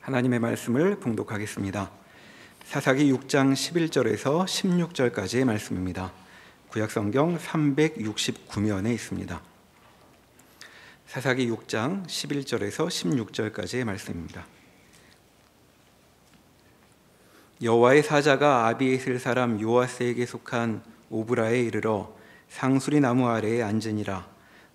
하나님의 말씀을 봉독하겠습니다. 사사기 6장 11절에서 16절까지의 말씀입니다. 구약성경 369면에 있습니다. 사사기 6장 11절에서 16절까지의 말씀입니다. 여호와의 사자가 아비에셀 사람 요아스에게 속한 오브라에 이르러 상수리 나무 아래에 앉으니라.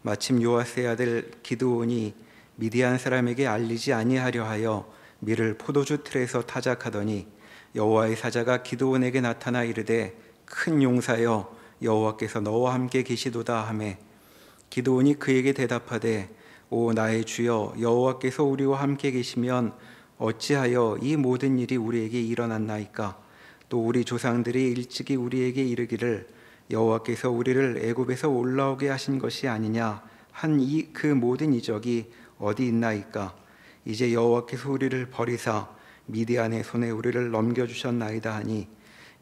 마침 요아스의 아들 기드온이 미디안 사람에게 알리지 아니하려 하여 밀을 포도주 틀에서 타작하더니 여호와의 사자가 기드온에게 나타나 이르되 큰 용사여 여호와께서 너와 함께 계시도다 하매 기드온이 그에게 대답하되 오 나의 주여 여호와께서 우리와 함께 계시면 어찌하여 이 모든 일이 우리에게 일어났나이까. 또 우리 조상들이 일찍이 우리에게 이르기를 여호와께서 우리를 애굽에서 올라오게 하신 것이 아니냐 한 그 모든 이적이 어디 있나이까. 이제 여호와께서 우리를 버리사 미디안의 손에 우리를 넘겨주셨나이다 하니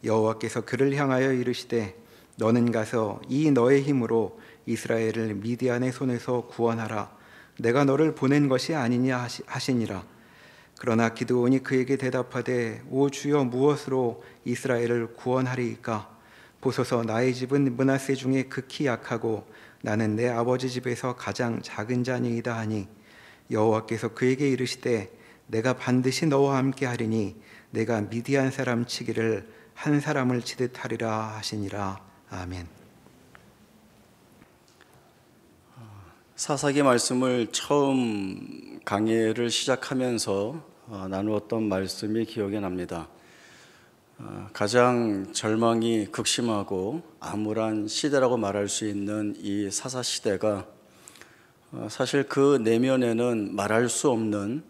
여호와께서 그를 향하여 이르시되 너는 가서 이 너의 힘으로 이스라엘을 미디안의 손에서 구원하라. 내가 너를 보낸 것이 아니냐 하시니라. 그러나 기드온이 그에게 대답하되 오 주여 무엇으로 이스라엘을 구원하리이까. 보소서 나의 집은 므낫세 중에 극히 약하고 나는 내 아버지 집에서 가장 작은 자니이다 하니 여호와께서 그에게 이르시되 내가 반드시 너와 함께 하리니 내가 미디안 사람 치기를 한 사람을 치듯 하리라 하시니라. 아멘. 사사기 말씀을 처음 강의를 시작하면서 나누었던 말씀이 기억이 납니다. 가장 절망이 극심하고 암울한 시대라고 말할 수 있는 이 사사 시대가 사실 그 내면에는 말할 수 없는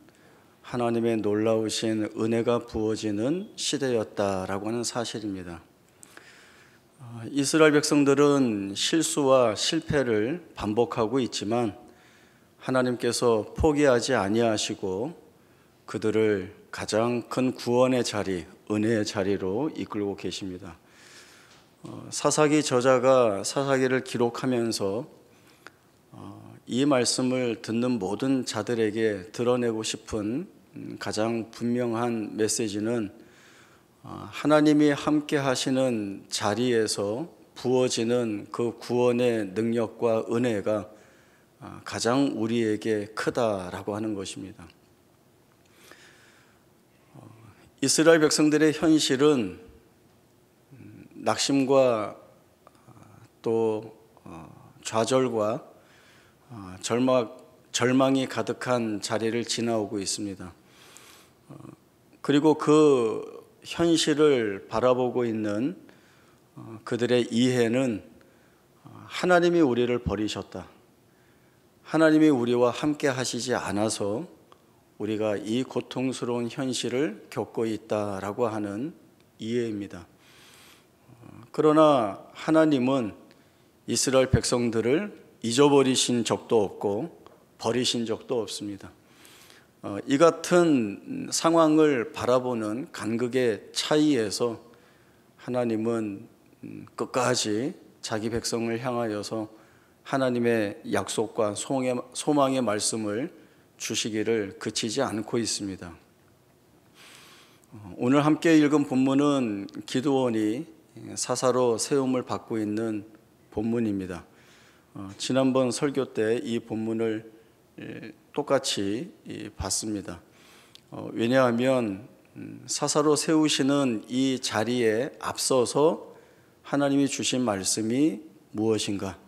하나님의 놀라우신 은혜가 부어지는 시대였다라고 하는 사실입니다. 이스라엘 백성들은 실수와 실패를 반복하고 있지만 하나님께서 포기하지 아니하시고 그들을 가장 큰 구원의 자리, 은혜의 자리로 이끌고 계십니다. 사사기 저자가 사사기를 기록하면서 이 말씀을 듣는 모든 자들에게 드러내고 싶은 가장 분명한 메시지는 하나님이 함께 하시는 자리에서 부어지는 그 구원의 능력과 은혜가 가장 우리에게 크다라고 하는 것입니다. 이스라엘 백성들의 현실은 낙심과 또 좌절과 절망이 가득한 자리를 지나오고 있습니다. 그리고 그 현실을 바라보고 있는 그들의 이해는 하나님이 우리를 버리셨다. 하나님이 우리와 함께 하시지 않아서 우리가 이 고통스러운 현실을 겪고 있다라고 하는 이해입니다. 그러나 하나님은 이스라엘 백성들을 잊어버리신 적도 없고 버리신 적도 없습니다. 이 같은 상황을 바라보는 간극의 차이에서 하나님은 끝까지 자기 백성을 향하여서 하나님의 약속과 소망의 말씀을 주시기를 그치지 않고 있습니다. 오늘 함께 읽은 본문은 기드온이 사사로 세움을 받고 있는 본문입니다. 지난번 설교 때 이 본문을 똑같이 봤습니다. 왜냐하면 사사로 세우시는 이 자리에 앞서서 하나님이 주신 말씀이 무엇인가,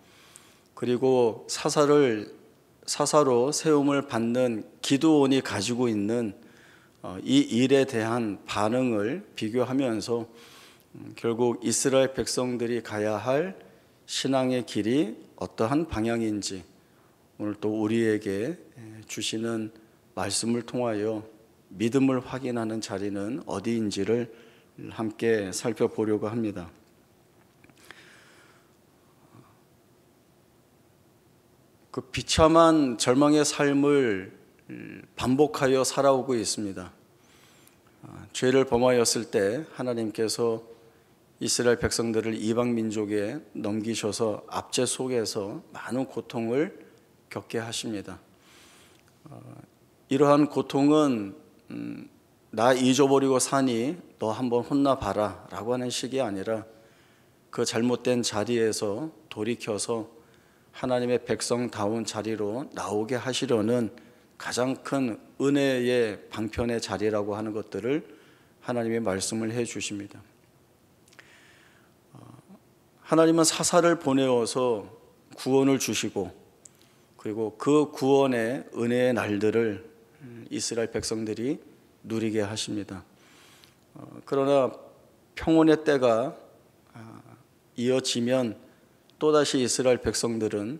그리고 사사로 세움을 받는 기드온이 가지고 있는 이 일에 대한 반응을 비교하면서 결국 이스라엘 백성들이 가야 할 신앙의 길이 어떠한 방향인지 오늘 또 우리에게 주시는 말씀을 통하여 믿음을 확인하는 자리는 어디인지를 함께 살펴보려고 합니다. 그 비참한 절망의 삶을 반복하여 살아오고 있습니다. 죄를 범하였을 때 하나님께서 이스라엘 백성들을 이방 민족에 넘기셔서 압제 속에서 많은 고통을 겪게 하십니다. 이러한 고통은 나 잊어버리고 사니 너 한번 혼나봐라 라고 하는 식이 아니라 그 잘못된 자리에서 돌이켜서 하나님의 백성다운 자리로 나오게 하시려는 가장 큰 은혜의 방편의 자리라고 하는 것들을 하나님의 말씀을 해 주십니다. 하나님은 사사를 보내어서 구원을 주시고 그리고 그 구원의 은혜의 날들을 이스라엘 백성들이 누리게 하십니다. 그러나 평온의 때가 이어지면 또다시 이스라엘 백성들은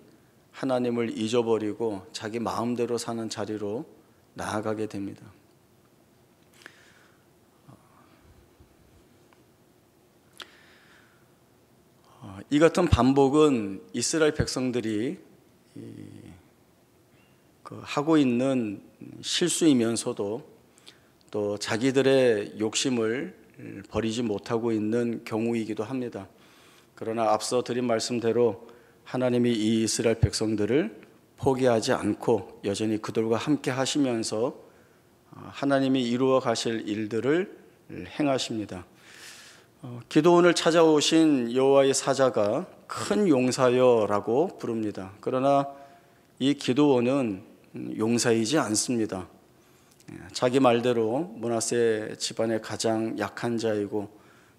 하나님을 잊어버리고 자기 마음대로 사는 자리로 나아가게 됩니다. 이 같은 반복은 이스라엘 백성들이 하고 있는 실수이면서도 또 자기들의 욕심을 버리지 못하고 있는 경우이기도 합니다. 그러나 앞서 드린 말씀대로 하나님이 이 이스라엘 백성들을 포기하지 않고 여전히 그들과 함께 하시면서 하나님이 이루어 가실 일들을 행하십니다. 기드온을 찾아오신 여호와의 사자가 큰 용사여라고 부릅니다. 그러나 이 기드온은 용사이지 않습니다. 자기 말대로 므낫세 집안의 가장 약한 자이고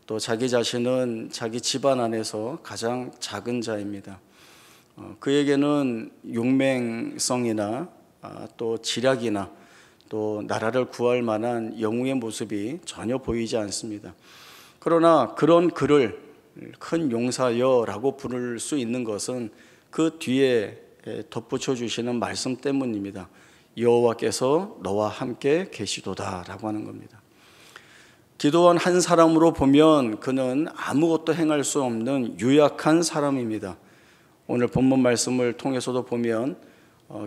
또 자기 자신은 자기 집안 안에서 가장 작은 자입니다. 그에게는 용맹성이나 또 지략이나 또 나라를 구할 만한 영웅의 모습이 전혀 보이지 않습니다. 그러나 그런 그를 큰 용사여라고 부를 수 있는 것은 그 뒤에 덧붙여 주시는 말씀 때문입니다. 여호와께서 너와 함께 계시도다라고 하는 겁니다. 기드온 한 사람으로 보면 그는 아무것도 행할 수 없는 유약한 사람입니다. 오늘 본문 말씀을 통해서도 보면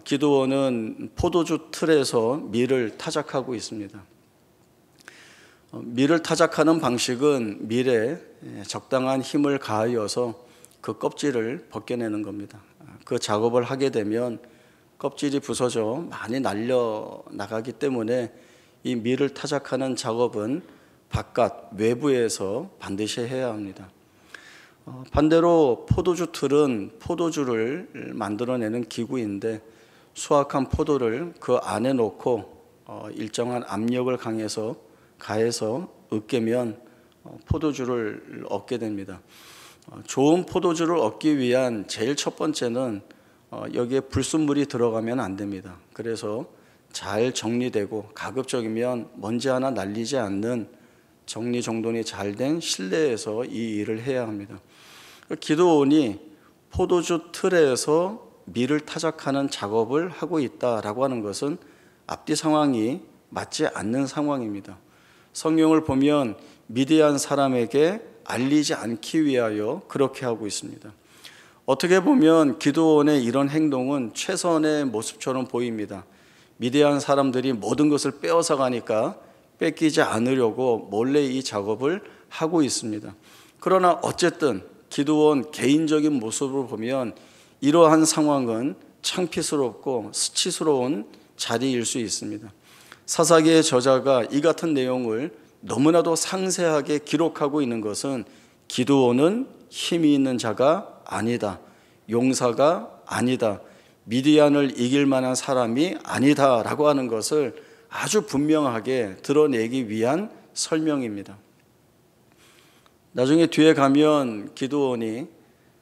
기드온은 포도주 틀에서 밀을 타작하고 있습니다. 밀을 타작하는 방식은 밀에 적당한 힘을 가하여서 그 껍질을 벗겨내는 겁니다. 그 작업을 하게 되면 껍질이 부서져 많이 날려 나가기 때문에 이 밀을 타작하는 작업은 바깥 외부에서 반드시 해야 합니다. 반대로 포도주 틀은 포도주를 만들어내는 기구인데 수확한 포도를 그 안에 넣고 일정한 압력을 가해서 으깨면 포도주를 얻게 됩니다. 좋은 포도주를 얻기 위한 제일 첫 번째는 여기에 불순물이 들어가면 안 됩니다. 그래서 잘 정리되고 가급적이면 먼지 하나 날리지 않는 정리정돈이 잘 된 실내에서 이 일을 해야 합니다. 기드온이 포도주 틀에서 밀을 타작하는 작업을 하고 있다라고 하는 것은 앞뒤 상황이 맞지 않는 상황입니다. 성경을 보면 미디안 사람에게 알리지 않기 위하여 그렇게 하고 있습니다. 어떻게 보면 기드온의 이런 행동은 최선의 모습처럼 보입니다. 미디안 사람들이 모든 것을 빼앗아 가니까 뺏기지 않으려고 몰래 이 작업을 하고 있습니다. 그러나 어쨌든 기드온 개인적인 모습을 보면 이러한 상황은 창피스럽고 수치스러운 자리일 수 있습니다. 사사기의 저자가 이 같은 내용을 너무나도 상세하게 기록하고 있는 것은 기드온은 힘이 있는 자가 아니다, 용사가 아니다, 미디안을 이길 만한 사람이 아니다 라고 하는 것을 아주 분명하게 드러내기 위한 설명입니다. 나중에 뒤에 가면 기드온이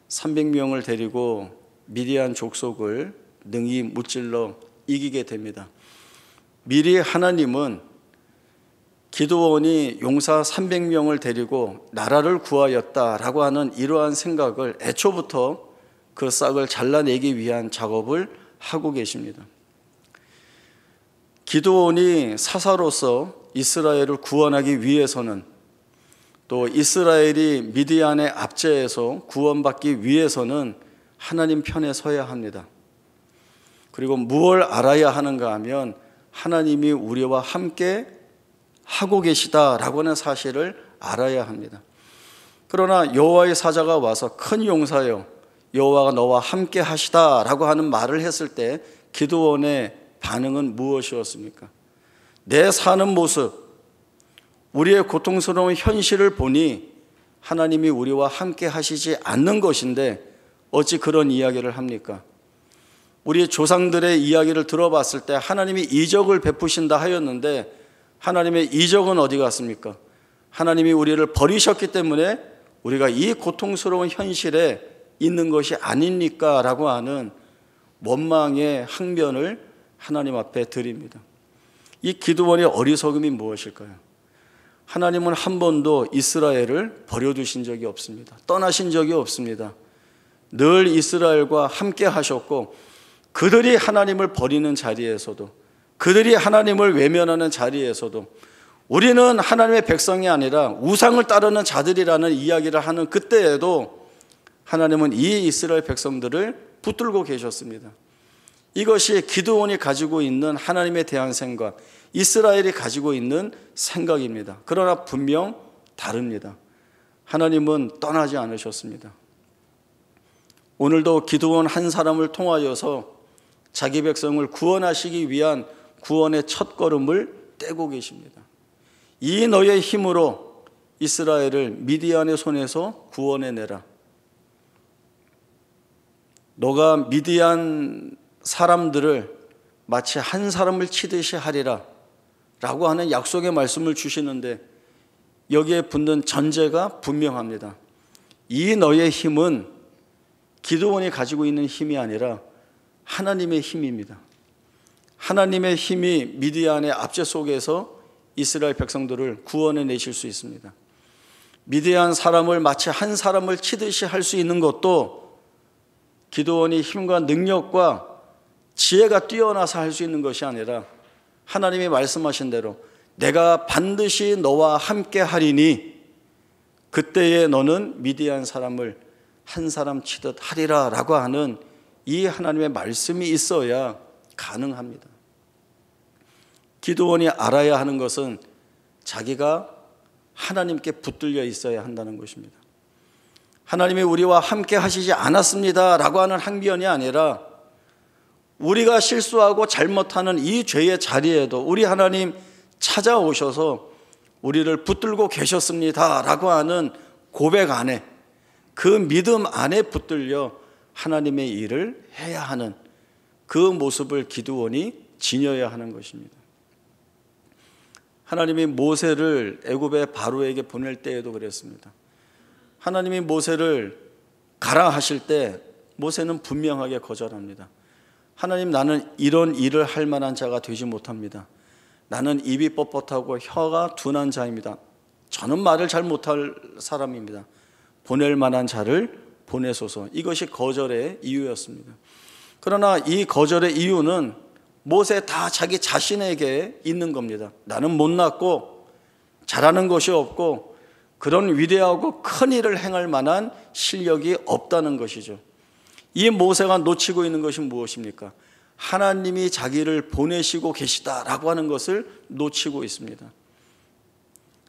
300명을 데리고 미디안 족속을 능히 무찔러 이기게 됩니다. 미리 하나님은 기드온이 용사 300명을 데리고 나라를 구하였다라고 하는 이러한 생각을 애초부터 그 싹을 잘라내기 위한 작업을 하고 계십니다. 기드온이 사사로서 이스라엘을 구원하기 위해서는 또 이스라엘이 미디안의 압제에서 구원받기 위해서는 하나님 편에 서야 합니다. 그리고 무엇을 알아야 하는가 하면 하나님이 우리와 함께 하고 계시다라고 하는 사실을 알아야 합니다. 그러나 여호와의 사자가 와서 큰 용사여 여호와가 너와 함께 하시다라고 하는 말을 했을 때 기드온의 반응은 무엇이었습니까? 내 사는 모습, 우리의 고통스러운 현실을 보니 하나님이 우리와 함께 하시지 않는 것인데 어찌 그런 이야기를 합니까? 우리 조상들의 이야기를 들어봤을 때 하나님이 이적을 베푸신다 하였는데 하나님의 이적은 어디 갔습니까? 하나님이 우리를 버리셨기 때문에 우리가 이 고통스러운 현실에 있는 것이 아닙니까? 라고 하는 원망의 항변을 하나님 앞에 드립니다. 이 기드온의 어리석음이 무엇일까요? 하나님은 한 번도 이스라엘을 버려두신 적이 없습니다. 떠나신 적이 없습니다. 늘 이스라엘과 함께 하셨고 그들이 하나님을 버리는 자리에서도, 그들이 하나님을 외면하는 자리에서도 우리는 하나님의 백성이 아니라 우상을 따르는 자들이라는 이야기를 하는 그때에도 하나님은 이 이스라엘 백성들을 붙들고 계셨습니다. 이것이 기드온이 가지고 있는 하나님에 대한 생각, 이스라엘이 가지고 있는 생각입니다. 그러나 분명 다릅니다. 하나님은 떠나지 않으셨습니다. 오늘도 기드온 한 사람을 통하여서 자기 백성을 구원하시기 위한 구원의 첫걸음을 떼고 계십니다. 이 너의 힘으로 이스라엘을 미디안의 손에서 구원해내라. 너가 미디안 사람들을 마치 한 사람을 치듯이 하리라 라고 하는 약속의 말씀을 주시는데 여기에 붙는 전제가 분명합니다. 이 너의 힘은 기드온이 가지고 있는 힘이 아니라 하나님의 힘입니다. 하나님의 힘이 미디안의 압제 속에서 이스라엘 백성들을 구원해 내실 수 있습니다. 미디안 사람을 마치 한 사람을 치듯이 할 수 있는 것도 기드온이 힘과 능력과 지혜가 뛰어나서 할 수 있는 것이 아니라 하나님이 말씀하신 대로 내가 반드시 너와 함께 하리니 그때에 너는 미디안 사람을 한 사람 치듯 하리라 라고 하는 이 하나님의 말씀이 있어야 가능합니다. 기드온이 알아야 하는 것은 자기가 하나님께 붙들려 있어야 한다는 것입니다. 하나님이 우리와 함께 하시지 않았습니다 라고 하는 항변이 아니라 우리가 실수하고 잘못하는 이 죄의 자리에도 우리 하나님 찾아오셔서 우리를 붙들고 계셨습니다 라고 하는 고백 안에, 그 믿음 안에 붙들려 하나님의 일을 해야 하는 그 모습을 기드온이 지녀야 하는 것입니다. 하나님이 모세를 애굽의 바로에게 보낼 때에도 그랬습니다. 하나님이 모세를 가라 하실 때 모세는 분명하게 거절합니다. 하나님, 나는 이런 일을 할 만한 자가 되지 못합니다. 나는 입이 뻣뻣하고 혀가 둔한 자입니다. 저는 말을 잘 못할 사람입니다. 보낼 만한 자를 보내소서. 이것이 거절의 이유였습니다. 그러나 이 거절의 이유는 모세 다 자기 자신에게 있는 겁니다. 나는 못났고 잘하는 것이 없고 그런 위대하고 큰 일을 행할 만한 실력이 없다는 것이죠. 이 모세가 놓치고 있는 것이 무엇입니까? 하나님이 자기를 보내시고 계시다라고 하는 것을 놓치고 있습니다.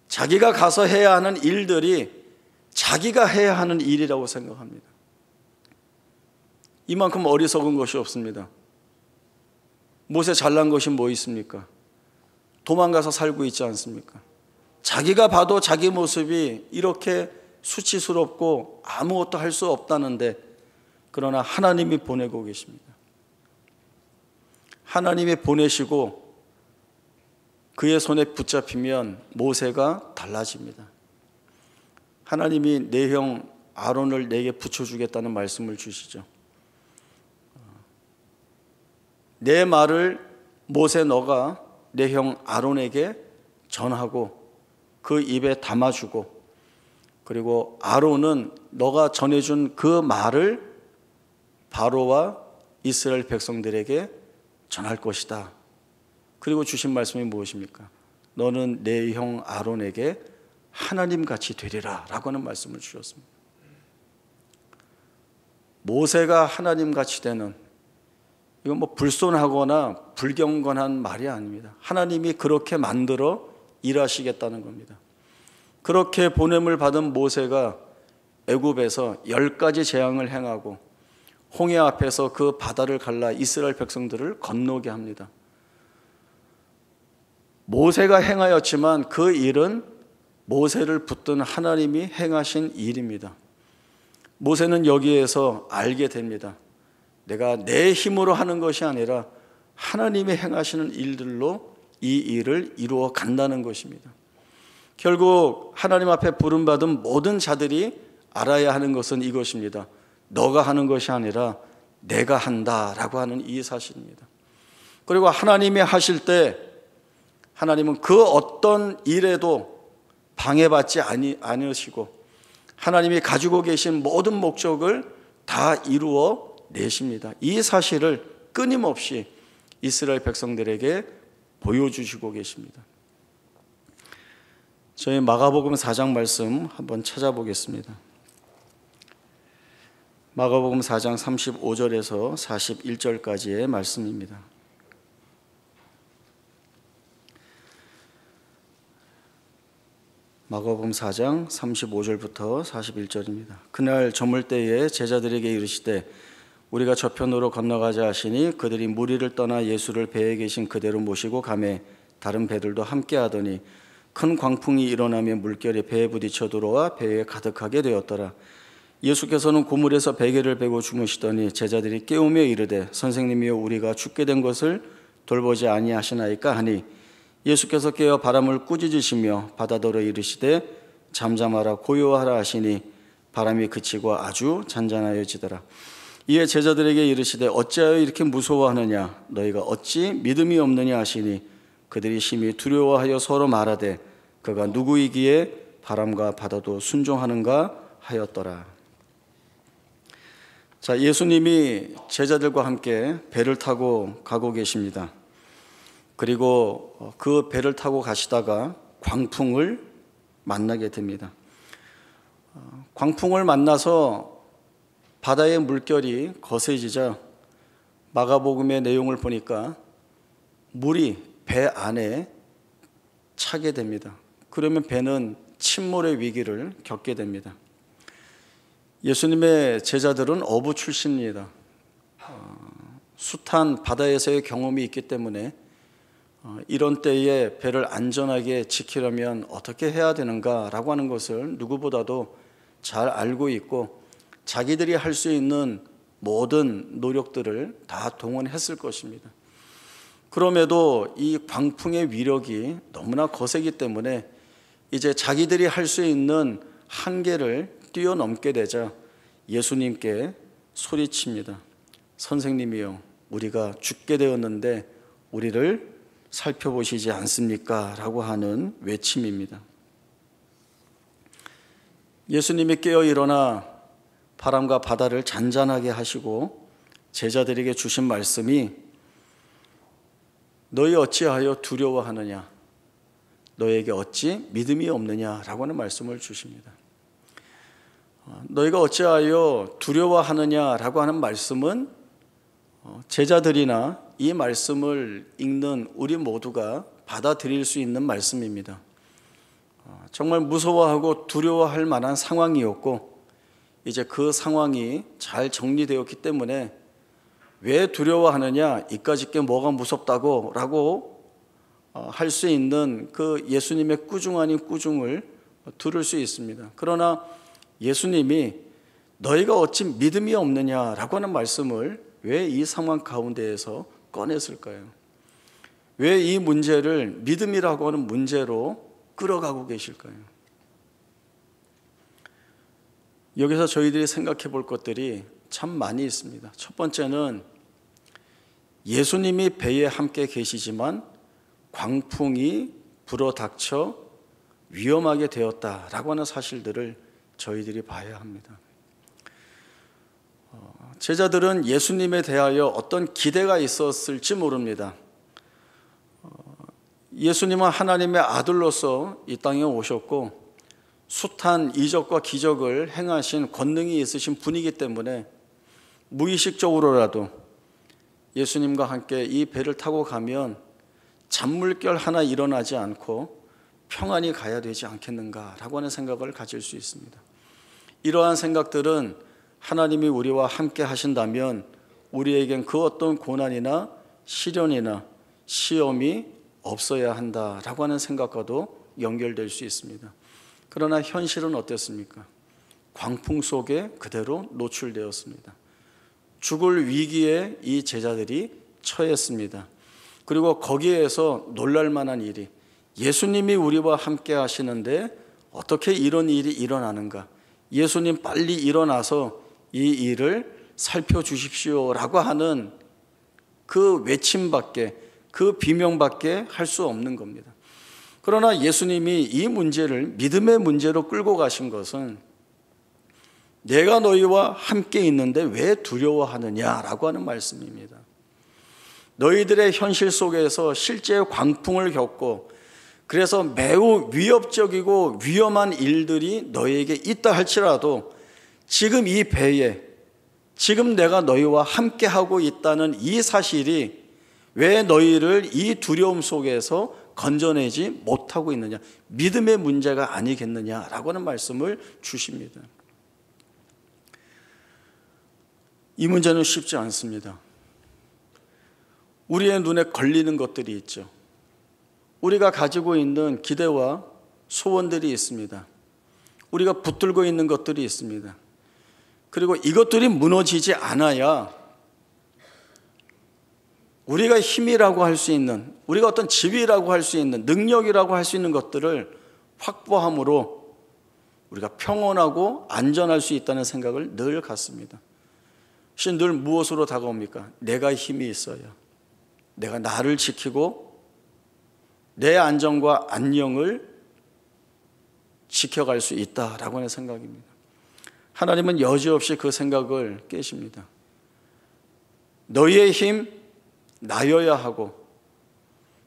자기가 가서 해야 하는 일들이 자기가 해야 하는 일이라고 생각합니다. 이만큼 어리석은 것이 없습니다. 모세 잘난 것이 뭐 있습니까? 도망가서 살고 있지 않습니까? 자기가 봐도 자기 모습이 이렇게 수치스럽고 아무것도 할 수 없다는데 그러나 하나님이 보내고 계십니다. 하나님이 보내시고 그의 손에 붙잡히면 모세가 달라집니다. 하나님이 내 형 아론을 내게 붙여주겠다는 말씀을 주시죠. 내 말을 모세 너가 내 형 아론에게 전하고 그 입에 담아주고 그리고 아론은 너가 전해준 그 말을 바로와 이스라엘 백성들에게 전할 것이다. 그리고 주신 말씀이 무엇입니까? 너는 내 형 아론에게 하나님같이 되리라 라고 하는 말씀을 주셨습니다. 모세가 하나님같이 되는, 이건 뭐 불손하거나 불경건한 말이 아닙니다. 하나님이 그렇게 만들어 일하시겠다는 겁니다. 그렇게 보냄을 받은 모세가 애굽에서 10가지 재앙을 행하고 홍해 앞에서 그 바다를 갈라 이스라엘 백성들을 건너게 합니다. 모세가 행하였지만 그 일은 모세를 붙든 하나님이 행하신 일입니다. 모세는 여기에서 알게 됩니다. 내가 내 힘으로 하는 것이 아니라 하나님이 행하시는 일들로 이 일을 이루어 간다는 것입니다. 결국 하나님 앞에 부름받은 모든 자들이 알아야 하는 것은 이것입니다. 너가 하는 것이 아니라 내가 한다라고 하는 이 사실입니다. 그리고 하나님이 하실 때 하나님은 그 어떤 일에도 방해받지 않으시고 하나님이 가지고 계신 모든 목적을 다 이루어 내십니다. 이 사실을 끊임없이 이스라엘 백성들에게 보여주시고 계십니다. 저희 마가복음 4장 말씀 한번 찾아보겠습니다. 마가복음 4장 35절에서 41절까지의 말씀입니다. 마가복음 4장 35절부터 41절입니다. 그날 저물 때에 제자들에게 이르시되 우리가 저편으로 건너가자 하시니 그들이 무리를 떠나 예수를 배에 계신 그대로 모시고 가매 다른 배들도 함께 하더니 큰 광풍이 일어나며 물결이 배에 부딪혀 들어와 배에 가득하게 되었더라. 예수께서는 고물에서 베개를 베고 주무시더니 제자들이 깨우며 이르되 선생님이여 우리가 죽게 된 것을 돌보지 아니하시나이까 하니 예수께서 깨어 바람을 꾸짖으시며 바다더러 이르시되 잠잠하라 고요하라 하시니 바람이 그치고 아주 잔잔하여지더라. 이에 제자들에게 이르시되 어찌하여 이렇게 무서워하느냐 너희가 어찌 믿음이 없느냐 하시니 그들이 심히 두려워하여 서로 말하되 그가 누구이기에 바람과 바다도 순종하는가 하였더라. 자, 예수님이 제자들과 함께 배를 타고 가고 계십니다. 그리고 그 배를 타고 가시다가 광풍을 만나게 됩니다. 광풍을 만나서 바다의 물결이 거세지자 마가복음의 내용을 보니까 물이 배 안에 차게 됩니다. 그러면 배는 침몰의 위기를 겪게 됩니다. 예수님의 제자들은 어부 출신입니다. 숱한 바다에서의 경험이 있기 때문에 이런 때에 배를 안전하게 지키려면 어떻게 해야 되는가라고 하는 것을 누구보다도 잘 알고 있고 자기들이 할 수 있는 모든 노력들을 다 동원했을 것입니다. 그럼에도 이 광풍의 위력이 너무나 거세기 때문에 이제 자기들이 할 수 있는 한계를 뛰어넘게 되자 예수님께 소리칩니다. 선생님이요, 우리가 죽게 되었는데 우리를 살펴보시지 않습니까? 라고 하는 외침입니다. 예수님이 깨어 일어나 바람과 바다를 잔잔하게 하시고 제자들에게 주신 말씀이 너희 어찌하여 두려워하느냐 너에게 어찌 믿음이 없느냐라고 하는 말씀을 주십니다. 너희가 어찌하여 두려워하느냐라고 하는 말씀은 제자들이나 이 말씀을 읽는 우리 모두가 받아들일 수 있는 말씀입니다. 정말 무서워하고 두려워할 만한 상황이었고 이제 그 상황이 잘 정리되었기 때문에 왜 두려워하느냐 이까짓 게 뭐가 무섭다고 라고 할 수 있는 그 예수님의 꾸중 아닌 꾸중을 들을 수 있습니다. 그러나 예수님이 너희가 어찌 믿음이 없느냐라고 하는 말씀을 왜 이 상황 가운데에서 꺼냈을까요? 왜 이 문제를 믿음이라고 하는 문제로 끌어가고 계실까요? 여기서 저희들이 생각해 볼 것들이 참 많이 있습니다. 첫 번째는 예수님이 배에 함께 계시지만 광풍이 불어닥쳐 위험하게 되었다라고 하는 사실들을 저희들이 봐야 합니다. 제자들은 예수님에 대하여 어떤 기대가 있었을지 모릅니다. 예수님은 하나님의 아들로서 이 땅에 오셨고 숱한 이적과 기적을 행하신 권능이 있으신 분이기 때문에 무의식적으로라도 예수님과 함께 이 배를 타고 가면 잔물결 하나 일어나지 않고 평안히 가야 되지 않겠는가라고 하는 생각을 가질 수 있습니다. 이러한 생각들은 하나님이 우리와 함께 하신다면 우리에겐 그 어떤 고난이나 시련이나 시험이 없어야 한다라고 하는 생각과도 연결될 수 있습니다. 그러나 현실은 어땠습니까? 광풍 속에 그대로 노출되었습니다. 죽을 위기에 이 제자들이 처했습니다. 그리고 거기에서 놀랄 만한 일이, 예수님이 우리와 함께 하시는데 어떻게 이런 일이 일어나는가? 예수님 빨리 일어나서 이 일을 살펴주십시오라고 하는 그 외침밖에, 그 비명밖에 할 수 없는 겁니다. 그러나 예수님이 이 문제를 믿음의 문제로 끌고 가신 것은 내가 너희와 함께 있는데 왜 두려워하느냐라고 하는 말씀입니다. 너희들의 현실 속에서 실제 광풍을 겪고 그래서 매우 위협적이고 위험한 일들이 너희에게 있다 할지라도 지금 이 배에 지금 내가 너희와 함께하고 있다는 이 사실이 왜 너희를 이 두려움 속에서 건져내지 못하고 있느냐, 믿음의 문제가 아니겠느냐라고 하는 말씀을 주십니다. 이 문제는 쉽지 않습니다. 우리의 눈에 걸리는 것들이 있죠. 우리가 가지고 있는 기대와 소원들이 있습니다. 우리가 붙들고 있는 것들이 있습니다. 그리고 이것들이 무너지지 않아야 우리가 힘이라고 할 수 있는, 우리가 어떤 지위라고 할 수 있는, 능력이라고 할 수 있는 것들을 확보함으로 우리가 평온하고 안전할 수 있다는 생각을 늘 갖습니다. 혹시 늘 무엇으로 다가옵니까? 내가 힘이 있어야, 내가 나를 지키고 내 안전과 안녕을 지켜갈 수 있다라고 하는 생각입니다. 하나님은 여지없이 그 생각을 깨십니다. 너희의 힘 나여야 하고,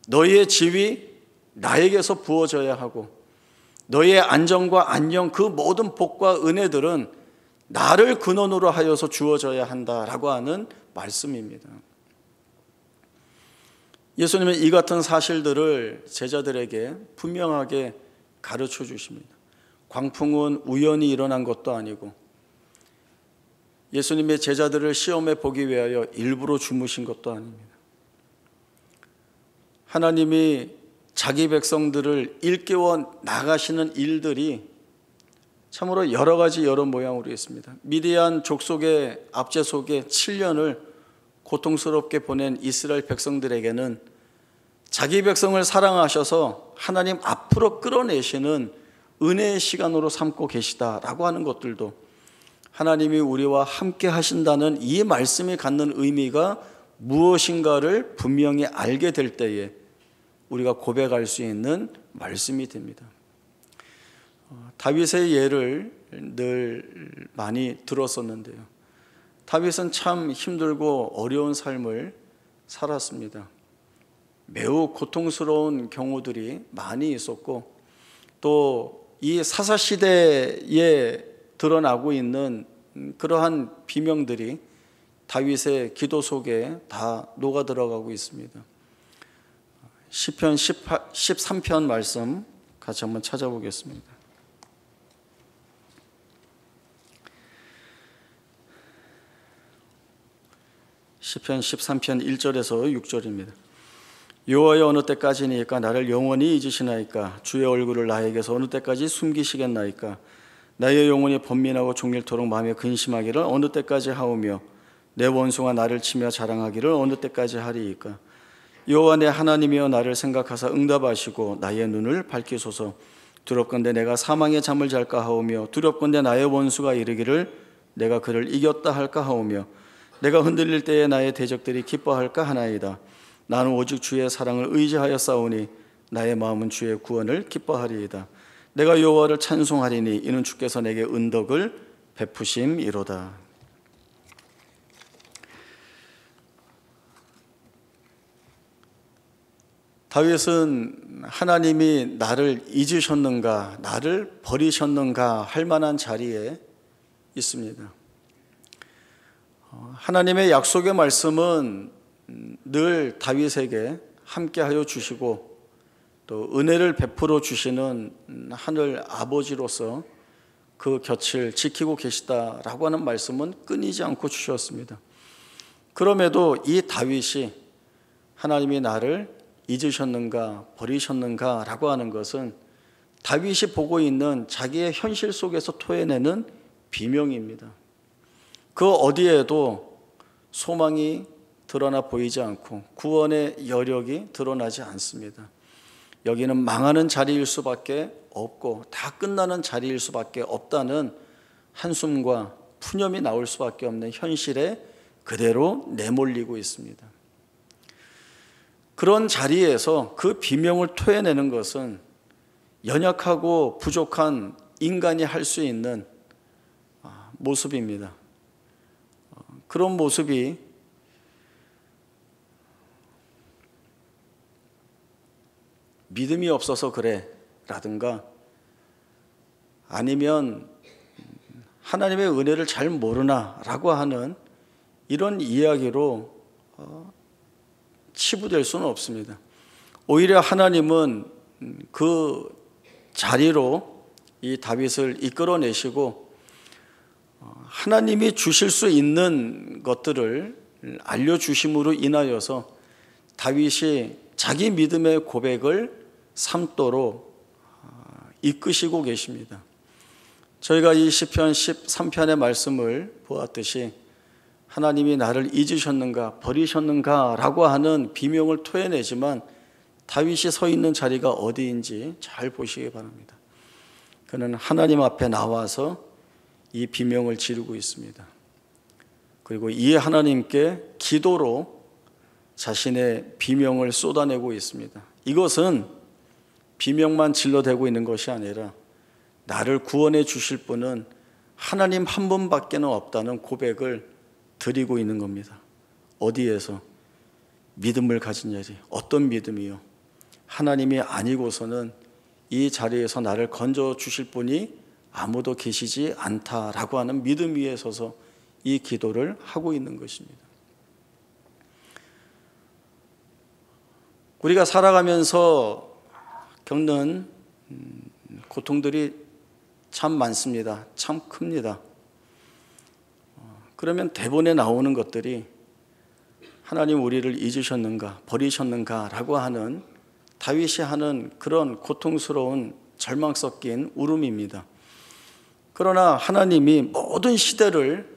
너희의 지위 나에게서 부어져야 하고, 너희의 안정과 안녕, 그 모든 복과 은혜들은 나를 근원으로 하여서 주어져야 한다라고 하는 말씀입니다. 예수님은 이 같은 사실들을 제자들에게 분명하게 가르쳐 주십니다. 광풍은 우연히 일어난 것도 아니고 예수님의 제자들을 시험해 보기 위하여 일부러 주무신 것도 아닙니다. 하나님이 자기 백성들을 일깨워 나가시는 일들이 참으로 여러 가지 여러 모양으로 있습니다. 미디안 족속의 압제 속에 7년을 고통스럽게 보낸 이스라엘 백성들에게는 자기 백성을 사랑하셔서 하나님 앞으로 끌어내시는 은혜의 시간으로 삼고 계시다라고 하는 것들도 하나님이 우리와 함께 하신다는 이 말씀이 갖는 의미가 무엇인가를 분명히 알게 될 때에 우리가 고백할 수 있는 말씀이 됩니다. 다윗의 예를 늘 많이 들었었는데요. 다윗은 참 힘들고 어려운 삶을 살았습니다. 매우 고통스러운 경우들이 많이 있었고 또 이 사사시대에 드러나고 있는 그러한 비명들이 다윗의 기도 속에 다 녹아 들어가고 있습니다. 시편 13편 말씀 같이 한번 찾아보겠습니다. 시편 13편 1절에서 6절입니다. 여호와여 어느 때까지니까 나를 영원히 잊으시나이까? 주의 얼굴을 나에게서 어느 때까지 숨기시겠나이까? 나의 영혼이 번민하고 종일토록 마음에 근심하기를 어느 때까지 하오며 내 원수가 나를 치며 자랑하기를 어느 때까지 하리이까? 여호와 내 하나님이여 나를 생각하사 응답하시고 나의 눈을 밝히소서. 두렵건대 내가 사망의 잠을 잘까 하오며 두렵건대 나의 원수가 이르기를 내가 그를 이겼다 할까 하오며 내가 흔들릴 때에 나의 대적들이 기뻐할까 하나이다. 나는 오직 주의 사랑을 의지하여 싸우니 나의 마음은 주의 구원을 기뻐하리이다. 내가 여호와를 찬송하리니 이는 주께서 내게 은덕을 베푸심이로다. 다윗은 하나님이 나를 잊으셨는가, 나를 버리셨는가 할 만한 자리에 있습니다. 하나님의 약속의 말씀은 늘 다윗에게 함께하여 주시고 또 은혜를 베풀어 주시는 하늘 아버지로서 그 곁을 지키고 계시다라고 하는 말씀은 끊이지 않고 주셨습니다. 그럼에도 이 다윗이 하나님이 나를 잊으셨는가 버리셨는가 라고 하는 것은 다윗이 보고 있는 자기의 현실 속에서 토해내는 비명입니다. 그 어디에도 소망이 드러나 보이지 않고 구원의 여력이 드러나지 않습니다. 여기는 망하는 자리일 수밖에 없고 다 끝나는 자리일 수밖에 없다는 한숨과 푸념이 나올 수밖에 없는 현실에 그대로 내몰리고 있습니다. 그런 자리에서 그 비명을 토해내는 것은 연약하고 부족한 인간이 할 수 있는 모습입니다. 그런 모습이 믿음이 없어서 그래 라든가 아니면 하나님의 은혜를 잘 모르나 라고 하는 이런 이야기로 치부될 수는 없습니다. 오히려 하나님은 그 자리로 이 다윗을 이끌어내시고 하나님이 주실 수 있는 것들을 알려주심으로 인하여서 다윗이 자기 믿음의 고백을 삶도록 이끄시고 계십니다. 저희가 이 시편 13편의 말씀을 보았듯이 하나님이 나를 잊으셨는가 버리셨는가 라고 하는 비명을 토해내지만 다윗이 서 있는 자리가 어디인지 잘 보시기 바랍니다. 그는 하나님 앞에 나와서 이 비명을 지르고 있습니다. 그리고 이 하나님께 기도로 자신의 비명을 쏟아내고 있습니다. 이것은 비명만 질러대고 있는 것이 아니라 나를 구원해 주실 분은 하나님 한 분밖에 없다는 고백을 드리고 있는 겁니다. 어디에서? 믿음을 가진 자리. 어떤 믿음이요? 하나님이 아니고서는 이 자리에서 나를 건져 주실 분이 아무도 계시지 않다라고 하는 믿음 위에 서서 이 기도를 하고 있는 것입니다. 우리가 살아가면서 겪는 고통들이 참 많습니다. 참 큽니다. 그러면 대본에 나오는 것들이 하나님 우리를 잊으셨는가 버리셨는가 라고 하는 다윗이 하는 그런 고통스러운 절망 섞인 울음입니다. 그러나 하나님이 모든 시대를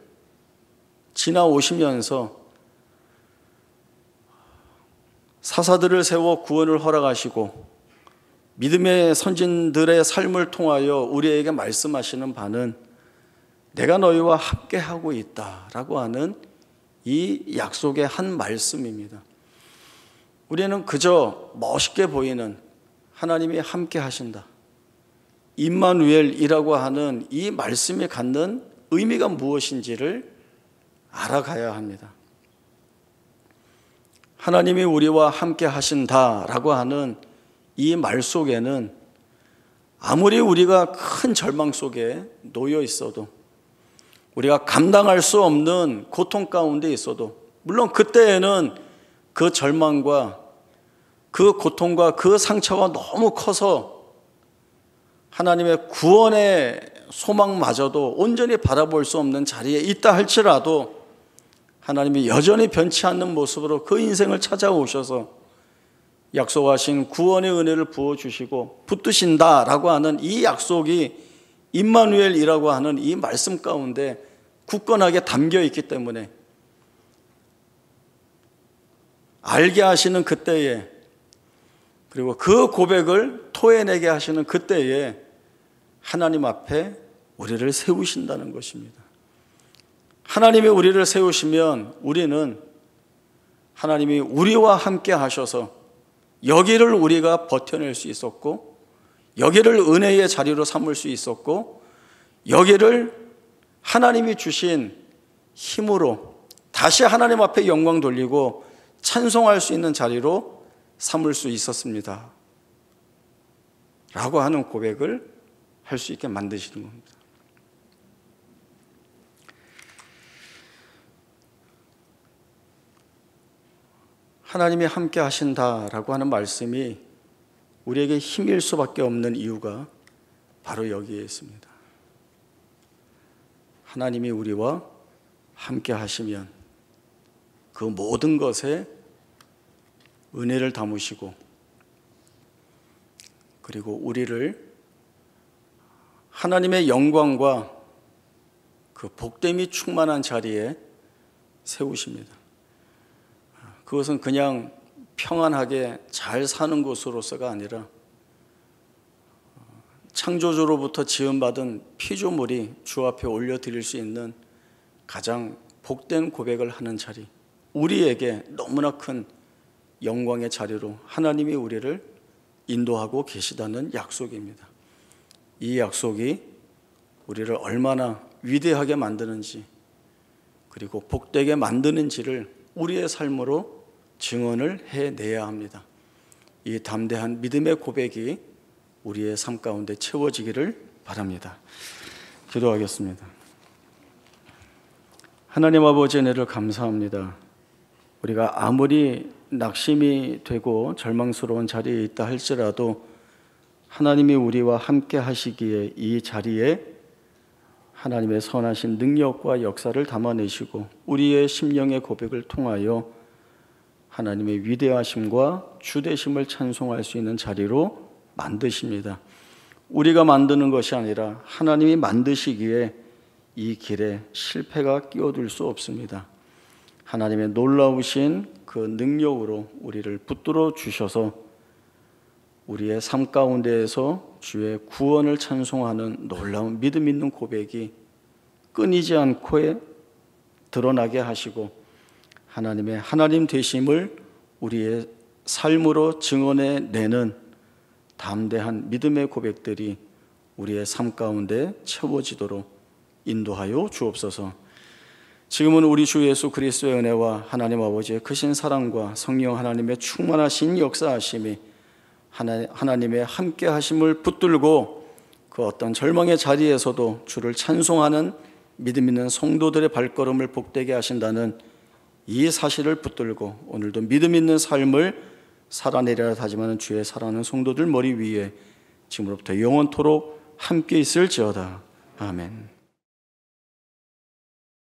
지나오시면서 사사들을 세워 구원을 허락하시고 믿음의 선진들의 삶을 통하여 우리에게 말씀하시는 바는 내가 너희와 함께하고 있다라고 하는 이 약속의 한 말씀입니다. 우리는 그저 멋있게 보이는 하나님이 함께 하신다, 임마누엘이라고 하는 이 말씀이 갖는 의미가 무엇인지를 알아가야 합니다. 하나님이 우리와 함께 하신다라고 하는 이 말 속에는 아무리 우리가 큰 절망 속에 놓여 있어도, 우리가 감당할 수 없는 고통 가운데 있어도, 물론 그때에는 그 절망과 그 고통과 그 상처가 너무 커서 하나님의 구원의 소망마저도 온전히 바라볼 수 없는 자리에 있다 할지라도 하나님이 여전히 변치 않는 모습으로 그 인생을 찾아오셔서 약속하신 구원의 은혜를 부어주시고 붙드신다라고 하는 이 약속이 임마누엘이라고 하는 이 말씀 가운데 굳건하게 담겨 있기 때문에 알게 하시는 그때에, 그리고 그 고백을 토해내게 하시는 그때에 하나님 앞에 우리를 세우신다는 것입니다. 하나님이 우리를 세우시면 우리는 하나님이 우리와 함께 하셔서 여기를 우리가 버텨낼 수 있었고, 여기를 은혜의 자리로 삼을 수 있었고, 여기를 하나님이 주신 힘으로 다시 하나님 앞에 영광 돌리고 찬송할 수 있는 자리로 삼을 수 있었습니다 라고 하는 고백을 할 수 있게 만드시는 겁니다. 하나님이 함께 하신다라고 하는 말씀이 우리에게 힘일 수밖에 없는 이유가 바로 여기에 있습니다. 하나님이 우리와 함께 하시면 그 모든 것에 은혜를 담으시고 그리고 우리를 하나님의 영광과 그 복됨이 충만한 자리에 세우십니다. 그것은 그냥 평안하게 잘 사는 곳으로서가 아니라 창조주로부터 지음받은 피조물이 주 앞에 올려드릴 수 있는 가장 복된 고백을 하는 자리, 우리에게 너무나 큰 영광의 자리로 하나님이 우리를 인도하고 계시다는 약속입니다. 이 약속이 우리를 얼마나 위대하게 만드는지 그리고 복되게 만드는지를 우리의 삶으로 증언을 해내야 합니다. 이 담대한 믿음의 고백이 우리의 삶 가운데 채워지기를 바랍니다. 기도하겠습니다. 하나님 아버지 은혜를 감사합니다. 우리가 아무리 낙심이 되고 절망스러운 자리에 있다 할지라도 하나님이 우리와 함께 하시기에 이 자리에 하나님의 선하신 능력과 역사를 담아내시고 우리의 심령의 고백을 통하여 하나님의 위대하심과 주되심을 찬송할 수 있는 자리로 만드십니다. 우리가 만드는 것이 아니라 하나님이 만드시기에 이 길에 실패가 끼어들 수 없습니다. 하나님의 놀라우신 그 능력으로 우리를 붙들어 주셔서 우리의 삶 가운데에서 주의 구원을 찬송하는 놀라운 믿음 있는 고백이 끊이지 않고 드러나게 하시고 하나님의 하나님 되심을 우리의 삶으로 증언해내는 담대한 믿음의 고백들이 우리의 삶 가운데 채워지도록 인도하여 주옵소서. 지금은 우리 주 예수 그리스도의 은혜와 하나님 아버지의 크신 사랑과 성령 하나님의 충만하신 역사하심이 하나님의 함께 하심을 붙들고 그 어떤 절망의 자리에서도 주를 찬송하는 믿음 있는 성도들의 발걸음을 복되게 하신다는 이 사실을 붙들고 오늘도 믿음 있는 삶을 살아내리라 다짐하는 주의 사랑하는 성도들 머리 위에 지금으로부터 영원토록 함께 있을지어다. 아멘.